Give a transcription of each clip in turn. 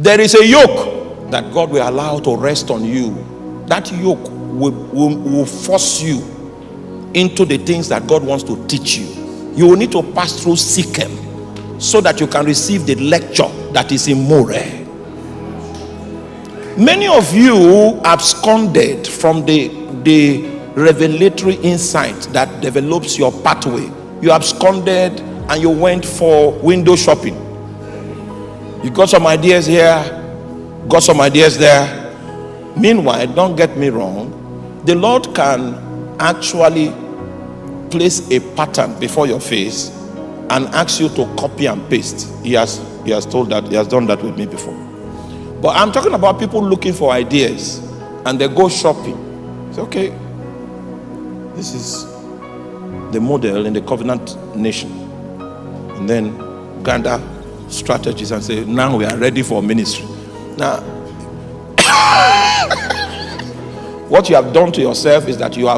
There is a yoke that God will allow to rest on you. That yoke will force you into the things that God wants to teach you. You will need to pass through Sikhem so that you can receive the lecture that is in More. Many of you absconded from the revelatory insight that develops your pathway. You absconded and you went for window shopping. You got some ideas here, got some ideas there. Meanwhile, don't get me wrong, the Lord can actually place a pattern before your face and ask you to copy and paste. He has told that, he has done that with me before. But I'm talking about people looking for ideas and they go shopping. It's okay. This is the model in the covenant nation. And then gather strategies and say, now we are ready for ministry. Now, what you have done to yourself is that you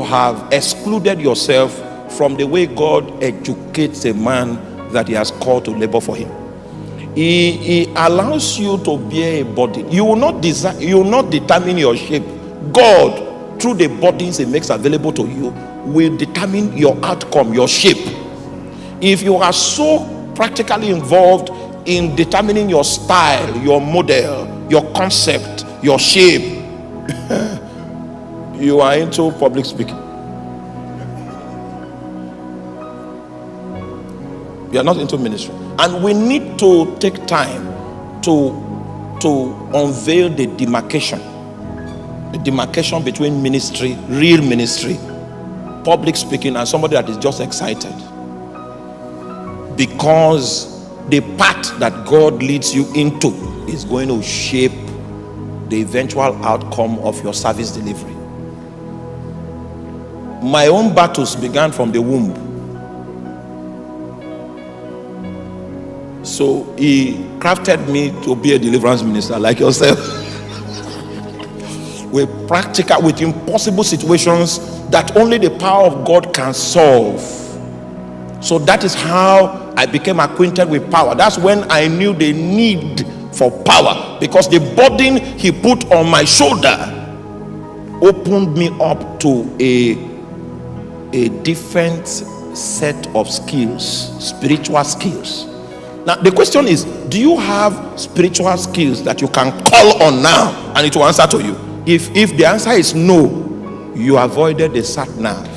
have excluded yourself from the way God educates a man that he has called to labor for him. He allows you to bear a burden. You will not determine your shape. God, through the burdens he makes available to you, will determine your outcome, your shape. If you are so practically involved in determining your style, your model, your concept, your shape, you are into public speaking. You are not into ministry. And we need to take time to unveil the demarcation between ministry, real ministry, public speaking, and somebody that is just excited. Because the path that God leads you into is going to shape the eventual outcome of your service delivery. My own battles began from the womb. So he crafted me to be a deliverance minister like yourself. With impossible situations that only the power of God can solve. So that is how I became acquainted with power. That's when I knew the need for power, because the burden he put on my shoulder opened me up to a different set of skills, spiritual skills. Now the question is, do you have spiritual skills that you can call on now and it will answer to you? If the answer is no, you avoided the sat nav.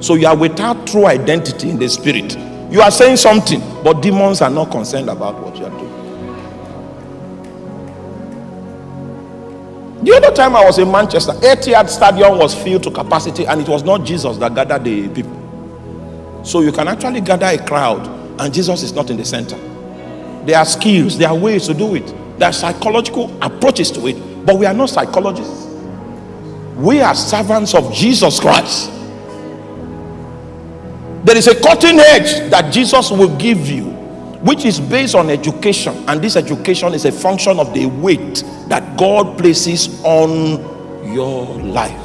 So you are without true identity in the spirit. You are saying something, but demons are not concerned about what you are doing. The other time I was in Manchester, Etihad Stadium was filled to capacity, and it was not Jesus that gathered the people. So you can actually gather a crowd and Jesus is not in the center. There are skills, there are ways to do it. There are psychological approaches to it, but we are not psychologists. We are servants of Jesus Christ. There is a cutting edge that Jesus will give you, which is based on education, and this education is a function of the weight that God places on your life.